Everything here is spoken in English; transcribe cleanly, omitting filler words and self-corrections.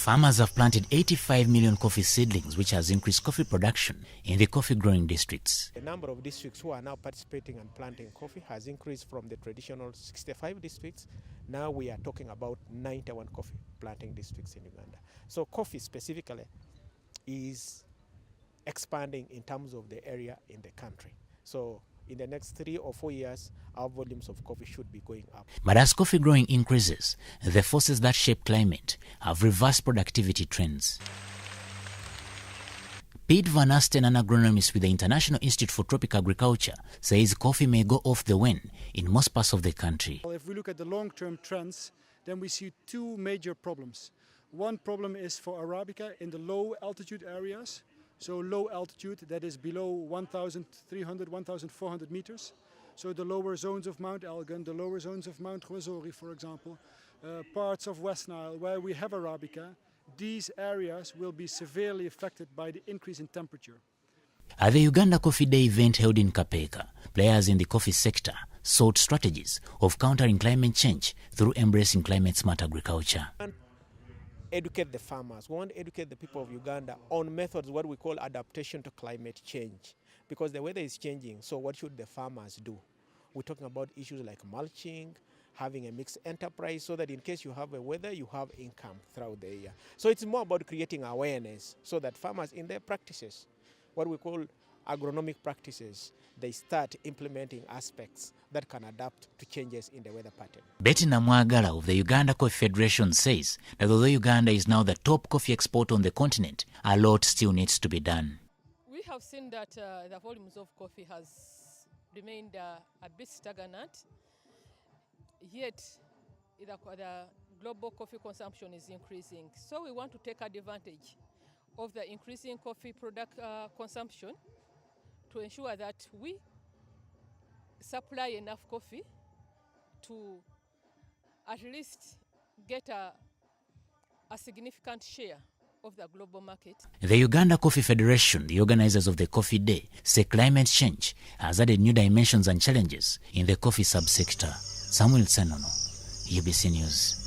Farmers have planted 85 million coffee seedlings, which has increased coffee production in the coffee-growing districts. The number of districts who are now participating and planting coffee has increased from the traditional 65 districts. Now we are talking about 91 coffee planting districts in Uganda. So coffee specifically is expanding in terms of the area in the country. So in the next 3 or 4 years, our volumes of coffee should be going up. But as coffee growing increases, the forces that shape climate have reversed productivity trends. Pete Van Asten, an agronomist with the International Institute for Tropical Agriculture, says coffee may go off the wane in most parts of the country. Well, if we look at the long-term trends, then we see two major problems. One problem is for Arabica in the low altitude areas. So low altitude, that is below 1,300, 1,400 meters. So the lower zones of Mount Elgon, the lower zones of Mount Rwenzori, for example, parts of West Nile where we have Arabica, these areas will be severely affected by the increase in temperature. At the Uganda Coffee Day event held in Kapeka, players in the coffee sector sought strategies of countering climate change through embracing climate-smart agriculture. Educate the farmers. We want to educate the people of Uganda on methods, what we call adaptation to climate change. Because the weather is changing, so what should the farmers do? We're talking about issues like mulching, having a mixed enterprise so that in case you have a weather, you have income throughout the year. So it's more about creating awareness so that farmers in their practices, what we call agronomic practices, they start implementing aspects that can adapt to changes in the weather pattern. Betty Namwagala of the Uganda Coffee Federation says that although Uganda is now the top coffee exporter on the continent, a lot still needs to be done. We have seen that the volumes of coffee has remained a bit stagnant, yet the global coffee consumption is increasing. So we want to take advantage of the increasing coffee product consumption to ensure that we supply enough coffee to at least get a significant share of the global market. The Uganda Coffee Federation, the organizers of the Coffee Day, say climate change has added new dimensions and challenges in the coffee subsector. Samuel Senono, UBC News.